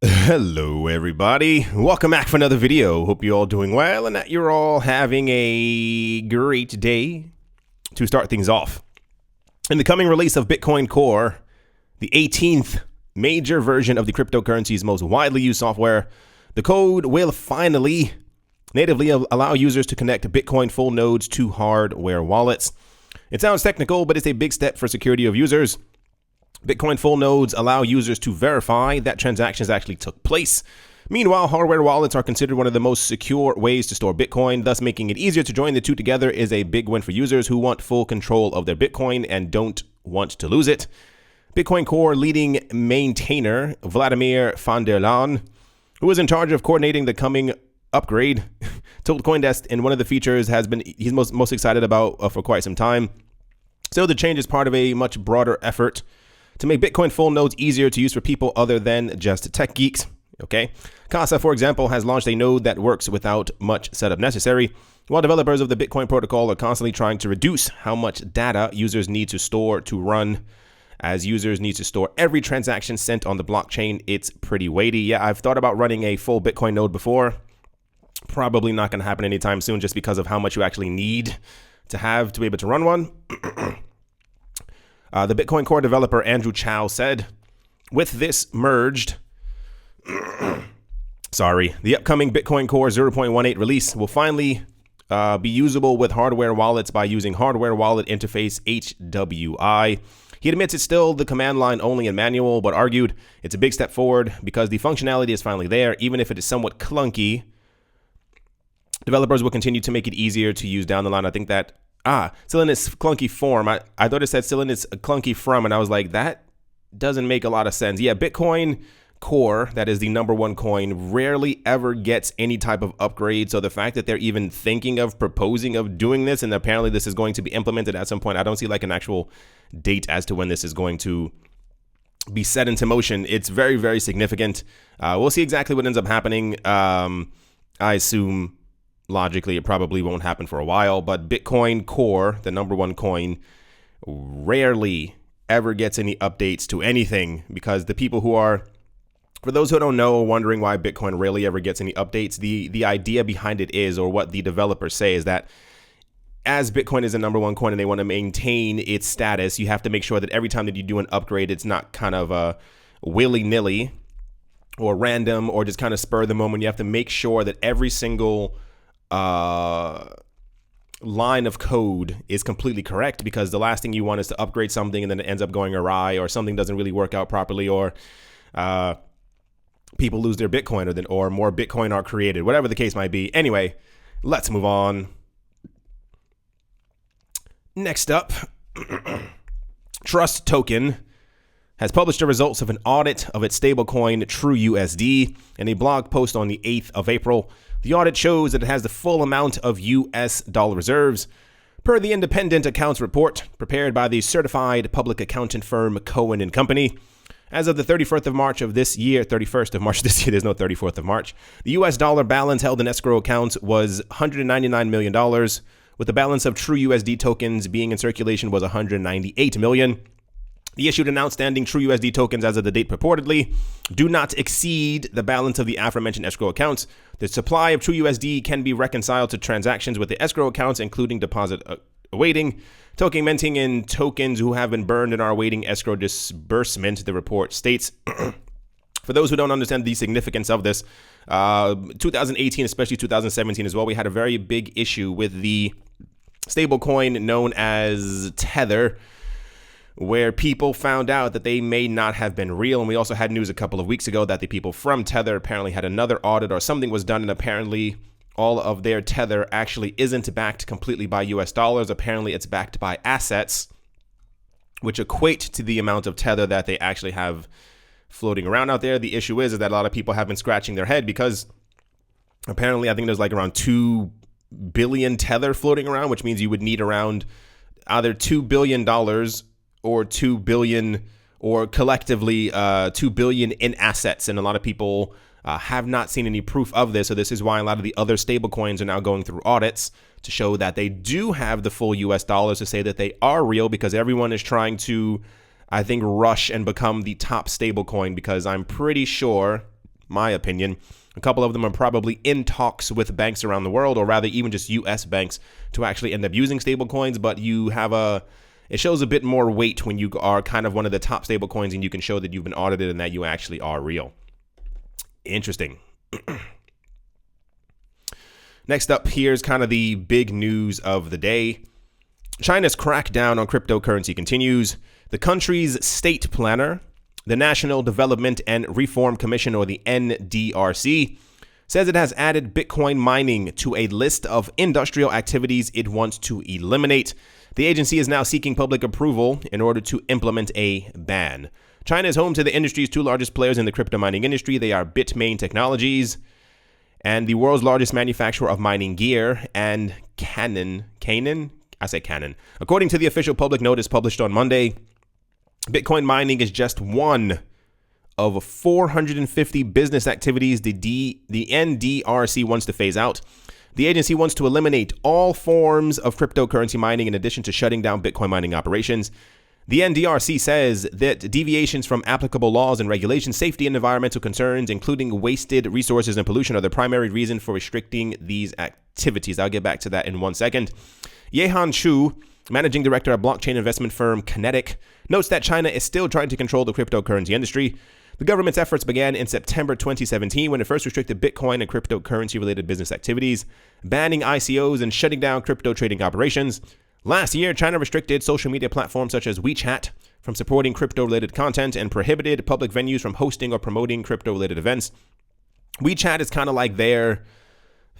Hello everybody, welcome back for another video. Hope you're all doing well and that you're all having a great day. To start things off, in the coming release of Bitcoin Core, the 18th major version of the cryptocurrency's most widely used software, the code will finally natively allow users to connect Bitcoin full nodes to hardware wallets. It sounds technical, but it's a big step for security of users. Bitcoin full nodes allow users to verify that transactions actually took place. Meanwhile, hardware wallets are considered one of the most secure ways to store Bitcoin, thus making it easier to join the two together is a big win for users who want full control of their Bitcoin and don't want to lose it. Bitcoin Core leading maintainer Vladimir van der Laan, who is in charge of coordinating the coming upgrade, told CoinDesk in one of the features he's most excited about for quite some time. So the change is part of a much broader effort to make Bitcoin full nodes easier to use for people other than just tech geeks. Okay, Casa, for example, has launched a node that works without much setup necessary, while developers of the Bitcoin protocol are constantly trying to reduce how much data users need to store to run. As users need to store every transaction sent on the blockchain, it's pretty weighty. Yeah, I've thought about running a full Bitcoin node before. Probably not going to happen anytime soon just because of how much you actually need to have to be able to run one. The Bitcoin Core developer Andrew Chow said, with this merged, the upcoming Bitcoin Core 0.18 release will finally be usable with hardware wallets by using hardware wallet interface HWI. He admits it's still the command line only and manual, but argued it's a big step forward because the functionality is finally there, even if it is somewhat clunky. Developers will continue to make it easier to use down the line. I think that still in its clunky form. I thought it said still in its clunky from, and I was like, that doesn't make a lot of sense. Yeah, Bitcoin Core, that is the #1 coin, rarely ever gets any type of upgrade. So the fact that they're even thinking of proposing of doing this, and apparently this is going to be implemented at some point, I don't see like an actual date as to when this is going to be set into motion. It's very, very significant. We'll see exactly what ends up happening. I assume logically, it probably won't happen for a while, but Bitcoin Core, the #1 coin, rarely ever gets any updates to anything because the people who are, for those who don't know, wondering why Bitcoin rarely ever gets any updates, the idea behind it is, or what the developers say, is that as Bitcoin is the #1 coin and they want to maintain its status, you have to make sure that every time that you do an upgrade, it's not kind of a willy-nilly or random or just kind of spur of the moment. You have to make sure that every single line of code is completely correct, because the last thing you want is to upgrade something and then it ends up going awry, or something doesn't really work out properly, or people lose their Bitcoin, or more Bitcoin are created, whatever the case might be. Anyway, let's move on. Next up, Trust Token has published the results of an audit of its stablecoin TrueUSD in a blog post on the 8th of April. The audit shows that it has the full amount of US dollar reserves. Per the independent accounts report prepared by the certified public accountant firm Cohen & Company, as of the 31st of March this year, there's no 34th of March, the US dollar balance held in escrow accounts was $199 million, with the balance of TrueUSD tokens being in circulation was $198 million. The issued and outstanding TrueUSD tokens as of the date purportedly do not exceed the balance of the aforementioned escrow accounts. The supply of TrueUSD can be reconciled to transactions with the escrow accounts, including deposit awaiting, token minting, and tokens who have been burned and are awaiting escrow disbursement, the report states. For those who don't understand the significance of this, 2018, especially 2017 as well, we had a very big issue with the stablecoin known as Tether, where people found out that they may not have been real. And we also had news a couple of weeks ago that the people from Tether apparently had another audit, or something was done, and apparently all of their Tether actually isn't backed completely by US dollars. Apparently it's backed by assets, which equate to the amount of Tether that they actually have floating around out there. The issue is that a lot of people have been scratching their head because apparently I think there's like around 2 billion Tether floating around, which means you would need around either $2 billion or 2 billion, or collectively 2 billion in assets. And a lot of people have not seen any proof of this. So this is why a lot of the other stablecoins are now going through audits to show that they do have the full US dollars, to say that they are real, because everyone is trying to, I think, rush and become the top stablecoin, because I'm pretty sure my opinion. A couple of them are probably in talks with banks around the world, or rather even just US banks, to actually end up using stablecoins. But it shows a bit more weight when you are kind of one of the top stablecoins and you can show that you've been audited and that you actually are real. Interesting. Next up, here's kind of the big news of the day. China's crackdown on cryptocurrency continues. The country's state planner, the National Development and Reform Commission, or the NDRC, says it has added Bitcoin mining to a list of industrial activities it wants to eliminate. The agency is now seeking public approval in order to implement a ban. China is home to the industry's two largest players in the crypto mining industry. They are Bitmain Technologies and the world's largest manufacturer of mining gear, and Canon. According to the official public notice published on Monday, Bitcoin mining is just one of 450 business activities the NDRC wants to phase out. The agency wants to eliminate all forms of cryptocurrency mining in addition to shutting down Bitcoin mining operations. The NDRC says that deviations from applicable laws and regulations, safety and environmental concerns, including wasted resources and pollution, are the primary reason for restricting these activities. I'll get back to that in 1 second. Yehan Chu, managing director of blockchain investment firm Kinetic, notes that China is still trying to control the cryptocurrency industry. The government's efforts began in September 2017 when it first restricted Bitcoin and cryptocurrency-related business activities, banning ICOs and shutting down crypto trading operations. Last year, China restricted social media platforms such as WeChat from supporting crypto-related content and prohibited public venues from hosting or promoting crypto-related events. WeChat is kind of like their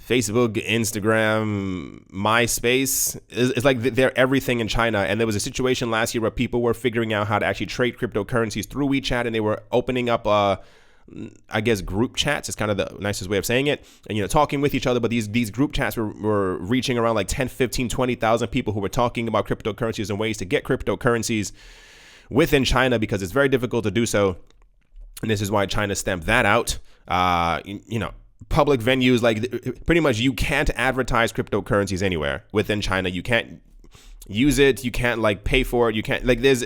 Facebook, Instagram, MySpace. It's like they're everything in China. And there was a situation last year where people were figuring out how to actually trade cryptocurrencies through WeChat, and they were opening up group chats is kind of the nicest way of saying it, and talking with each other. But these group chats were reaching around like 10, 15, 20,000 people who were talking about cryptocurrencies and ways to get cryptocurrencies within China, because it's very difficult to do so. And this is why China stamped that out. Public venues, like pretty much you can't advertise cryptocurrencies anywhere within China. You can't use it. You can't like pay for it. You can't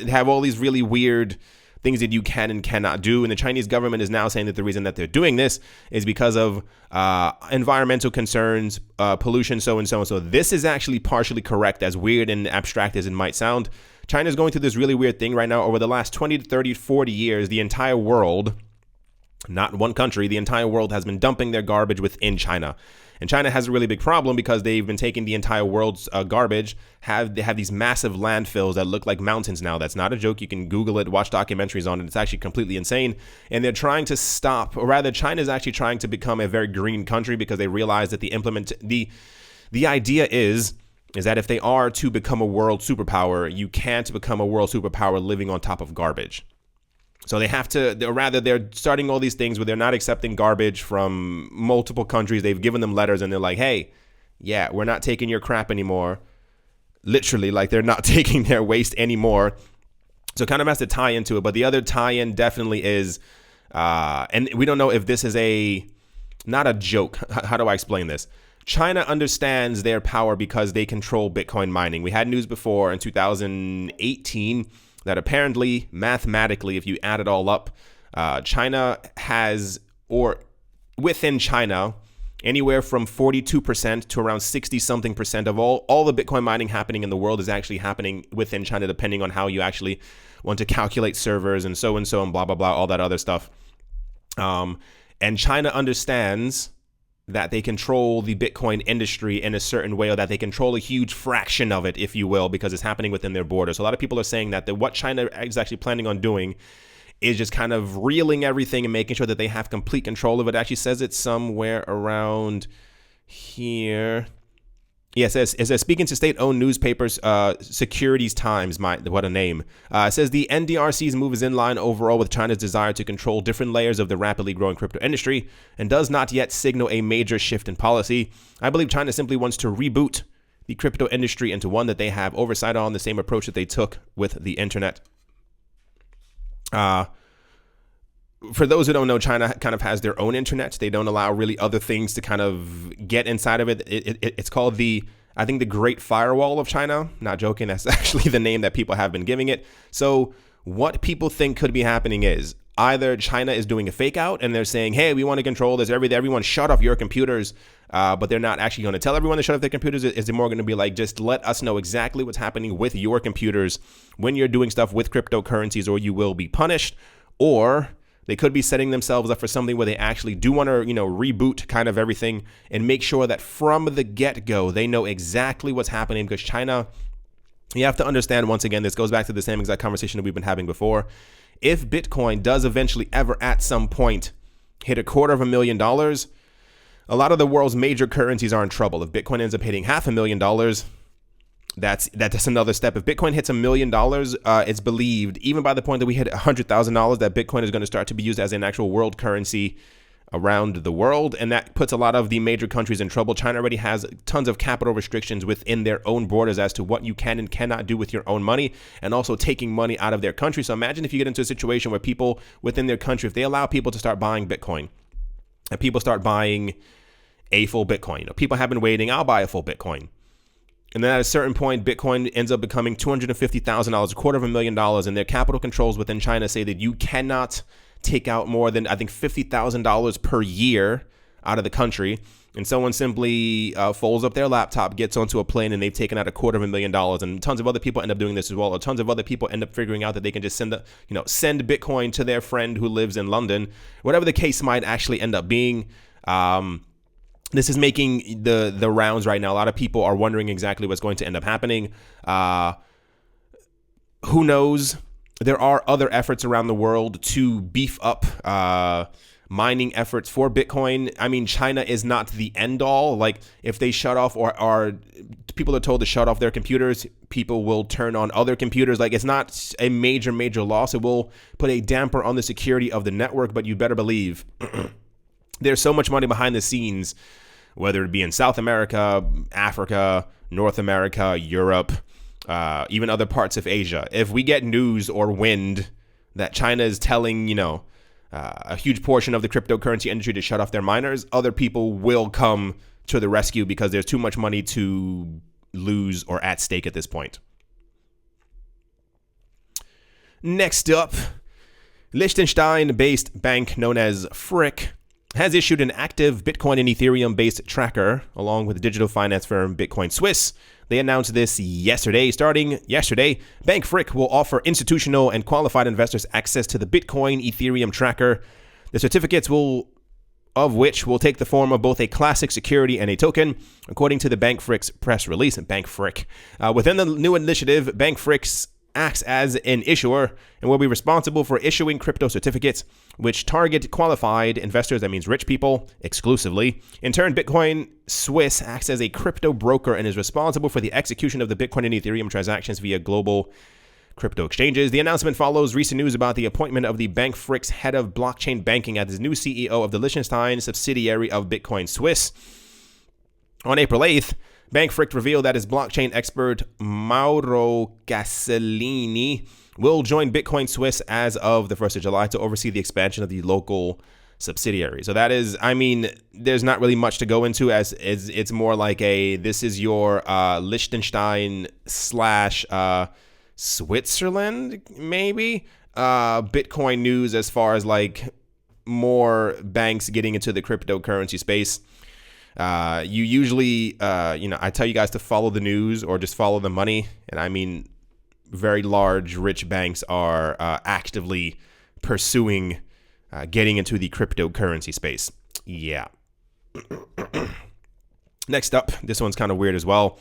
have all these really weird things that you can and cannot do. And the Chinese government is now saying that the reason that they're doing this is because of environmental concerns, pollution, so and so and so. This is actually partially correct, as weird and abstract as it might sound. China's going through this really weird thing right now. Over the last 20 to 30, 40 years, the entire world, not one country, the entire world has been dumping their garbage within China. And China has a really big problem because they've been taking the entire world's garbage. They have these massive landfills that look like mountains now. That's not a joke. You can Google it, watch documentaries on it. It's actually completely insane. And they're trying to stop, or rather, China is actually trying to become a very green country, because they realize that the idea is that if they are to become a world superpower, you can't become a world superpower living on top of garbage. So they have to, they're starting all these things where they're not accepting garbage from multiple countries. They've given them letters and they're like, hey, yeah, we're not taking your crap anymore. Literally, like they're not taking their waste anymore. So it kind of has to tie into it. But the other tie-in definitely is, and we don't know if this is not a joke. How do I explain this? China understands their power because they control Bitcoin mining. We had news before in 2018 that apparently, mathematically, if you add it all up, China has, or within China, anywhere from 42% to around 60-something percent of all the Bitcoin mining happening in the world is actually happening within China, depending on how you actually want to calculate servers and so and blah, blah, blah, all that other stuff. And China understands that they control the Bitcoin industry in a certain way, or that they control a huge fraction of it, if you will, because it's happening within their borders. So a lot of people are saying that what China is actually planning on doing is just kind of reeling everything and making sure that they have complete control of it. It actually says it somewhere around here. Yeah, it says speaking to state-owned newspapers, Securities Times, what a name. It says the NDRC's move is in line overall with China's desire to control different layers of the rapidly growing crypto industry and does not yet signal a major shift in policy. I believe China simply wants to reboot the crypto industry into one that they have oversight on, the same approach that they took with the internet. For those who don't know, China kind of has their own internet. They don't allow really other things to kind of get inside of it. It's called the Great Firewall of China. Not joking. That's actually the name that people have been giving it. So what people think could be happening is either China is doing a fake out and they're saying, hey, we want to control this, everyone shut off your computers, but they're not actually going to tell everyone to shut off their computers. Is it more going to be like, just let us know exactly what's happening with your computers when you're doing stuff with cryptocurrencies, or you will be punished? Or they could be setting themselves up for something where they actually do want to, reboot kind of everything and make sure that from the get-go, they know exactly what's happening. Because China, you have to understand, once again, this goes back to the same exact conversation that we've been having before. If Bitcoin does eventually ever at some point hit $250,000, a lot of the world's major currencies are in trouble. If Bitcoin ends up hitting $500,000, that's another step. If Bitcoin hits $1 million, it's believed, even by the point that we hit $100,000, that Bitcoin is going to start to be used as an actual world currency around the world, and that puts a lot of the major countries in trouble. China already has tons of capital restrictions within their own borders as to what you can and cannot do with your own money, and also taking money out of their country. So imagine if you get into a situation where people within their country, if they allow people to start buying Bitcoin, and people start buying a full Bitcoin. People have been waiting, I'll buy a full Bitcoin. And then at a certain point, Bitcoin ends up becoming $250,000, $250,000, and their capital controls within China say that you cannot take out more than, I think, $50,000 per year out of the country. And someone simply folds up their laptop, gets onto a plane, and they've taken out $250,000. And tons of other people end up doing this as well. Or tons of other people end up figuring out that they can just send Bitcoin to their friend who lives in London. Whatever the case might actually end up being. This is making the rounds right now. A lot of people are wondering exactly what's going to end up happening. Who knows? There are other efforts around the world to beef up mining efforts for Bitcoin. I mean, China is not the end all. Like, if they shut off or people are told to shut off their computers, people will turn on other computers. Like, it's not a major loss. It will put a damper on the security of the network, but you better believe there's so much money behind the scenes, whether it be in South America, Africa, North America, Europe, even other parts of Asia. If we get news or wind that China is telling, a huge portion of the cryptocurrency industry to shut off their miners, other people will come to the rescue because there's too much money to lose or at stake at this point. Next up, Liechtenstein-based bank known as Frick has issued an active Bitcoin and Ethereum-based tracker along with digital finance firm Bitcoin Swiss. They announced this yesterday. Starting yesterday, Bank Frick will offer institutional and qualified investors access to the Bitcoin Ethereum tracker. The certificates of which will take the form of both a classic security and a token, according to the Bank Frick's press release. Bank Frick. Within the new initiative, Bank Frick's acts as an issuer and will be responsible for issuing crypto certificates which target qualified investors, that means rich people, exclusively. In turn, Bitcoin Swiss acts as a crypto broker and is responsible for the execution of the Bitcoin and Ethereum transactions via global crypto exchanges. The announcement follows recent news about the appointment of the Bank Frick's head of blockchain banking as the new CEO of the Liechtenstein subsidiary of Bitcoin Swiss. On April 8th, Bank Frick revealed that his blockchain expert Mauro Gasolini will join Bitcoin Swiss as of the 1st of July to oversee the expansion of the local subsidiary. So that is, I mean, there's not really much to go into, as it's more like this is your Liechtenstein / Switzerland, maybe, Bitcoin news as far as like more banks getting into the cryptocurrency space. You usually, I tell you guys to follow the news or just follow the money. And I mean, very large, rich banks are actively pursuing getting into the cryptocurrency space. Yeah. Next up, this one's kind of weird as well.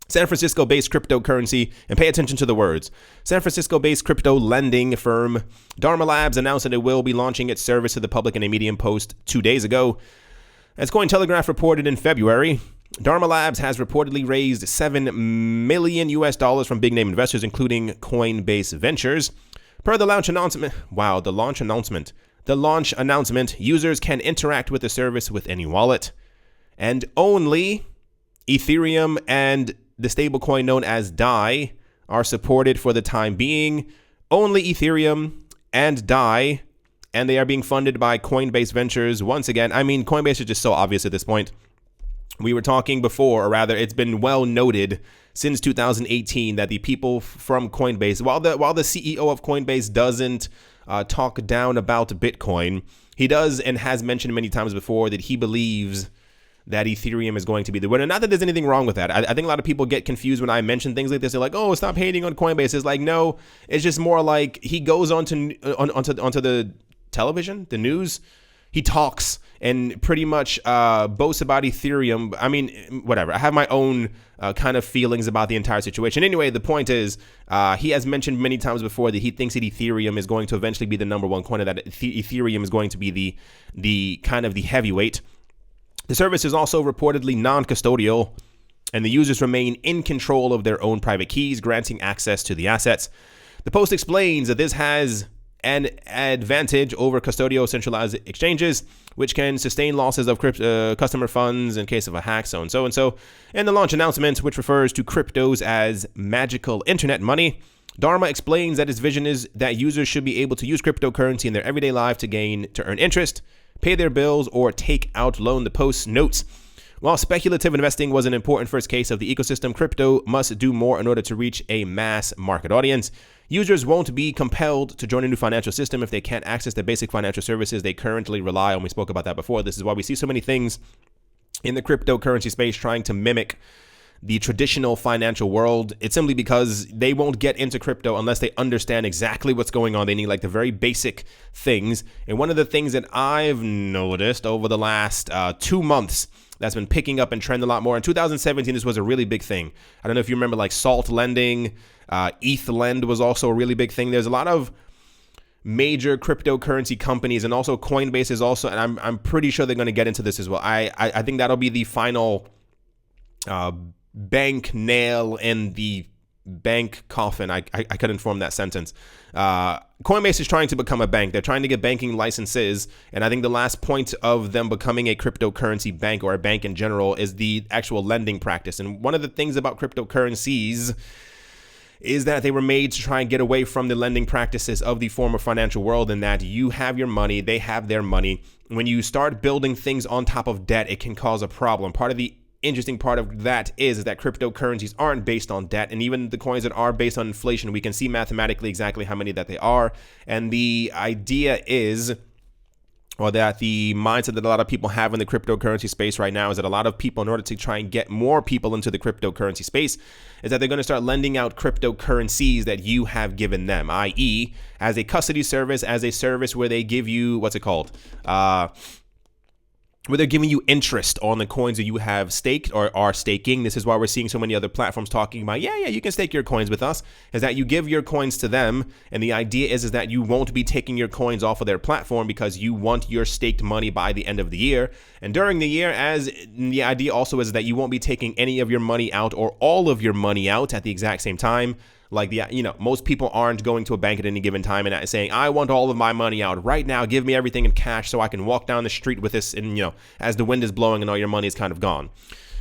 San Francisco-based cryptocurrency, and pay attention to the words. San Francisco-based crypto lending firm Dharma Labs announced that it will be launching its service to the public in a Medium post 2 days ago. As Cointelegraph reported in February, Dharma Labs has reportedly raised $7 million from big name investors, including Coinbase Ventures. Per the launch announcement, users can interact with the service with any wallet, and only Ethereum and the stablecoin known as DAI are supported for the time being. Only Ethereum and DAI, and they are being funded by Coinbase Ventures. Once again, I mean, Coinbase is just so obvious at this point. We were talking before, or rather, it's been well noted since 2018 that the people from Coinbase, while the CEO of Coinbase doesn't talk down about Bitcoin, he does and has mentioned many times before that he believes that Ethereum is going to be the winner. Not that there's anything wrong with that. I think a lot of people get confused when I mention things like this. They're like, "Oh, stop hating on Coinbase." It's like, no, it's just more like he goes onto the television, the news. He talks and pretty much boasts about Ethereum. I mean, whatever. I have my own kind of feelings about the entire situation. Anyway, the point is, he has mentioned many times before that he thinks that Ethereum is going to eventually be the number one coin, and that Ethereum is going to be the kind of the heavyweight. The service is also reportedly non-custodial, and the users remain in control of their own private keys, granting access to the assets. The post explains that this has an advantage over custodial centralized exchanges, which can sustain losses of customer funds in case of a hack, so and so and so. In the launch announcement, which refers to cryptos as magical internet money, Dharma explains that his vision is that users should be able to use cryptocurrency in their everyday life to earn interest, pay their bills, or take out loan. The post notes, while speculative investing was an important first case of the ecosystem, crypto must do more in order to reach a mass market audience. Users won't be compelled to join a new financial system if they can't access the basic financial services they currently rely on. We spoke about that before. This is why we see so many things in the cryptocurrency space trying to mimic the traditional financial world. It's simply because they won't get into crypto unless they understand exactly what's going on. They need like the very basic things. And one of the things that I've noticed over the last 2 months that's been picking up and trend a lot more. In 2017, this was a really big thing. I don't know if you remember, like Salt lending, ETH lend was also a really big thing. There's a lot of major cryptocurrency companies, and also Coinbase is also, and I'm pretty sure they're going to get into this as well. I think that'll be the final bank nail in the bank coffin. I couldn't form that sentence. Coinbase is trying to become a bank. They're trying to get banking licenses, and I think the last point of them becoming a cryptocurrency bank, or a bank in general, is the actual lending practice. And one of the things about cryptocurrencies is that they were made to try and get away from the lending practices of the former financial world, in that you have your money, they have their money. When you start building things on top of debt, it can cause a problem. Part of the interesting part of that is that cryptocurrencies aren't based on debt, and even the coins that are based on inflation, we can see mathematically exactly how many that they are. And the idea is, or that the mindset that a lot of people have in the cryptocurrency space right now, is that a lot of people, in order to try and get more people into the cryptocurrency space, is that they're going to start lending out cryptocurrencies that you have given them, i.e. as a custody service, as a service where they give you, what's it called? Where they're giving you interest on the coins that you have staked or are staking. This is why we're seeing so many other platforms talking about, yeah, you can stake your coins with us, is that you give your coins to them. And the idea is that you won't be taking your coins off of their platform, because you want your staked money by the end of the year. And during the year, as the idea also is that you won't be taking any of your money out, or all of your money out at the exact same time. Like most people aren't going to a bank at any given time and saying, I want all of my money out right now. Give me everything in cash so I can walk down the street with this. And, as the wind is blowing and all your money is kind of gone.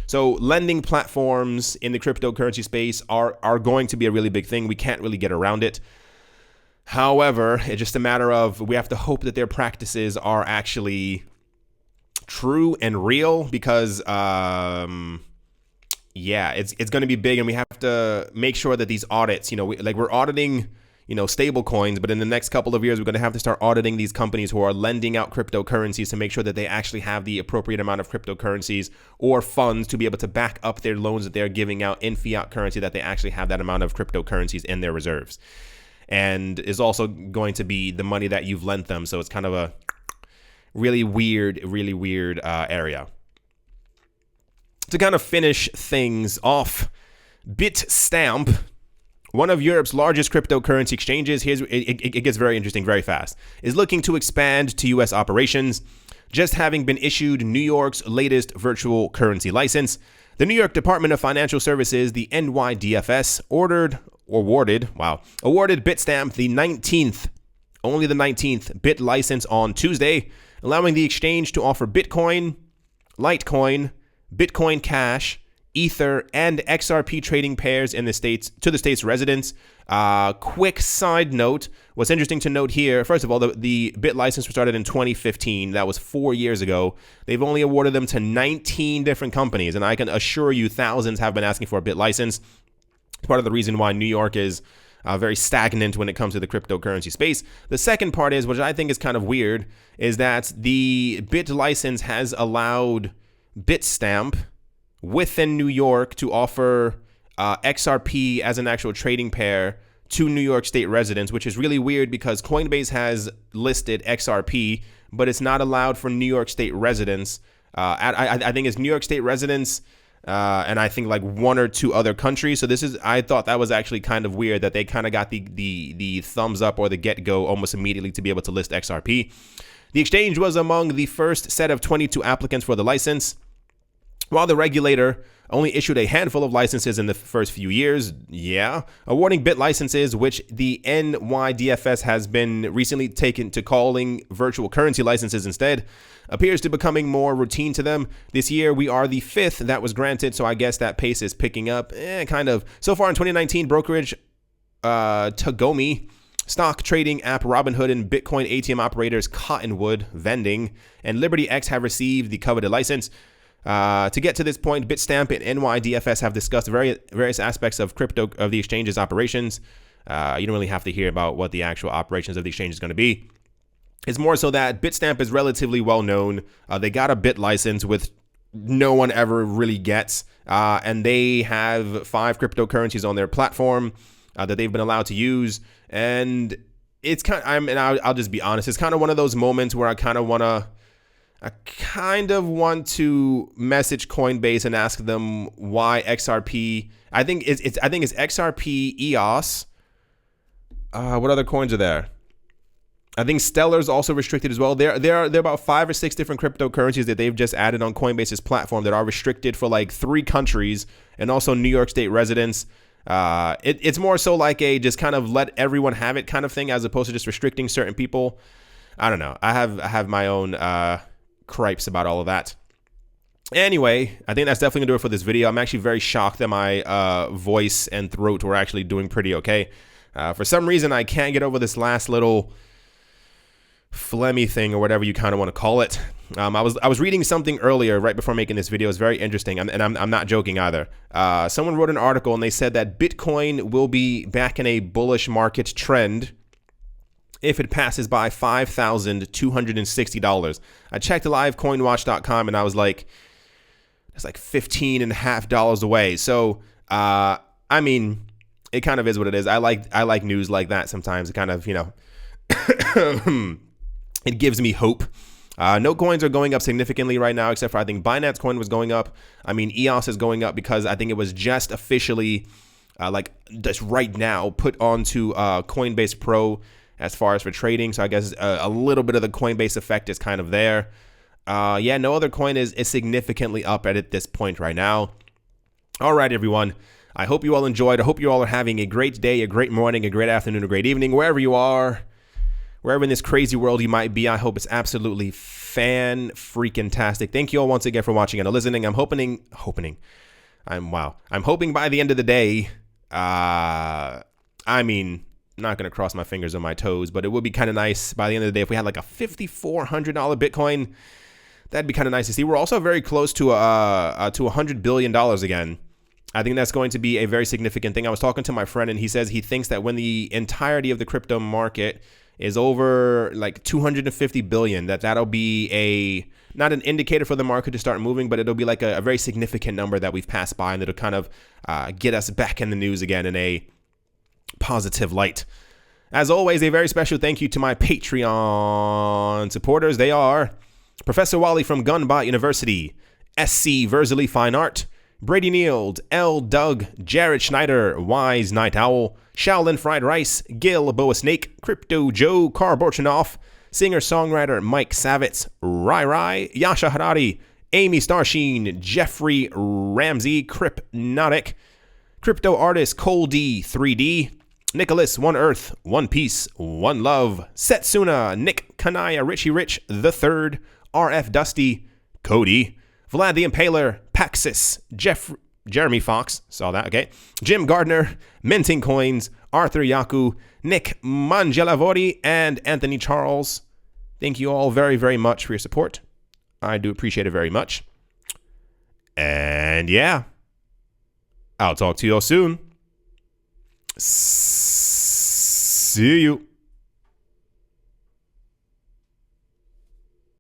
So lending platforms in the cryptocurrency space are going to be a really big thing. We can't really get around it. However, it's just a matter of, we have to hope that their practices are actually true and real, because, yeah, it's going to be big, and we have to make sure that these audits, we're auditing, stable coins, but in the next couple of years, we're going to have to start auditing these companies who are lending out cryptocurrencies to make sure that they actually have the appropriate amount of cryptocurrencies or funds to be able to back up their loans that they're giving out in fiat currency, that they actually have that amount of cryptocurrencies in their reserves. And is also going to be the money that you've lent them. So it's kind of a really weird area. To kind of finish things off, Bitstamp, one of Europe's largest cryptocurrency exchanges, it gets very interesting very fast, is looking to expand to U.S. operations, just having been issued New York's latest virtual currency license. The New York Department of Financial Services, the NYDFS, awarded Bitstamp the 19th bit license on Tuesday, allowing the exchange to offer Bitcoin, Litecoin, Bitcoin Cash, Ether, and XRP trading pairs in the states to the state's residents. Quick side note, what's interesting to note here, first of all, the BIT license was started in 2015. That was 4 years ago. They've only awarded them to 19 different companies, and I can assure you thousands have been asking for a BIT license. It's part of the reason why New York is very stagnant when it comes to the cryptocurrency space. The second part is, which I think is kind of weird, is that the BIT license has allowed Bitstamp within New York to offer XRP as an actual trading pair to New York State residents, which is really weird because Coinbase has listed XRP, but it's not allowed for New York State residents. I think it's New York State residents and I think like 1 or 2 other countries. So I thought that was actually kind of weird that they kind of got the thumbs up or the get-go almost immediately to be able to list XRP. The exchange was among the first set of 22 applicants for the license. While the regulator only issued a handful of licenses in the first few years, awarding BIT licenses, which the NYDFS has been recently taken to calling virtual currency licenses instead, appears to becoming more routine to them. This year, we are the 5th that was granted, so I guess that pace is picking up, kind of. So far in 2019, brokerage Tagomi, stock trading app Robinhood, and Bitcoin ATM operators Cottonwood Vending and LibertyX have received the coveted license. To get to this point, Bitstamp and NYDFS have discussed various aspects of the exchange's operations. You don't really have to hear about what the actual operations of the exchange is going to be. It's more so that Bitstamp is relatively well known. They got a BIT license, which no one ever really gets, and they have 5 cryptocurrencies on their platform that they've been allowed to use. And it's I'll just be honest, it's kind of one of those moments where I kind of want to message Coinbase and ask them why XRP. I think it's XRP, EOS. What other coins are there? I think Stellar's also restricted as well. There are about 5 or 6 different cryptocurrencies that they've just added on Coinbase's platform that are restricted for like 3 countries and also New York State residents. It's more so like a just kind of let everyone have it kind of thing, as opposed to just restricting certain people. I don't know. I have my own gripes about all of that. Anyway, I think that's definitely gonna do it for this video. I'm actually very shocked that my voice and throat were actually doing pretty okay. For some reason, I can't get over this last little phlegmy thing or whatever you kind of want to call it. I was reading something earlier right before making this video. It's very interesting, and I'm not joking either. Someone wrote an article and they said that Bitcoin will be back in a bullish market trend if it passes by $5,260. I checked livecoinwatch.com and I was like, it's like $15.50 away. So, I mean, it kind of is what it is. I like news like that sometimes. It kind of, it gives me hope. No coins are going up significantly right now, except for I think Binance coin was going up. I mean, EOS is going up because I think it was just officially, just right now, put onto Coinbase Pro as far as for trading. So I guess a little bit of the Coinbase effect is kind of there. No other coin is significantly up at this point right now. All right, everyone. I hope you all enjoyed. I hope you all are having a great day, a great morning, a great afternoon, a great evening, wherever you are. Wherever in this crazy world you might be, I hope it's absolutely fan-freaking-tastic. Thank you all once again for watching and listening. I'm hoping by the end of the day, I'm not going to cross my fingers or my toes, but it would be kind of nice by the end of the day if we had like a $5,400 Bitcoin. That'd be kind of nice to see. We're also very close to $100 billion again. I think that's going to be a very significant thing. I was talking to my friend, and he says he thinks that when the entirety of the crypto market is over like 250 billion, that'll be not an indicator for the market to start moving, but it'll be like a very significant number that we've passed by, and it'll kind of get us back in the news again in a positive light. As always, a very special thank you to my Patreon supporters. They are Professor Wally from Gunbot University, SC Verzely Fine Art, Brady Neild, L. Doug, Jared Schneider, Wise Night Owl, Shaolin Fried Rice, Gil Boa Snake, Crypto Joe Karborchanoff, singer-songwriter Mike Savitz, Rai, Yasha Harari, Amy Starsheen, Jeffrey Ramsey, Crypnotic, crypto artist Cole D 3D, Nicholas, One Earth, One Piece, One Love, Setsuna, Nick Kanaya, Richie Rich, The Third, RF Dusty, Cody, Vlad the Impaler, Paxis, Jeremy Fox, saw that, okay. Jim Gardner, Minting Coins, Arthur Yaku, Nick Mangelavori, and Anthony Charles. Thank you all very, very much for your support. I do appreciate it very much. And yeah, I'll talk to you all soon. See you.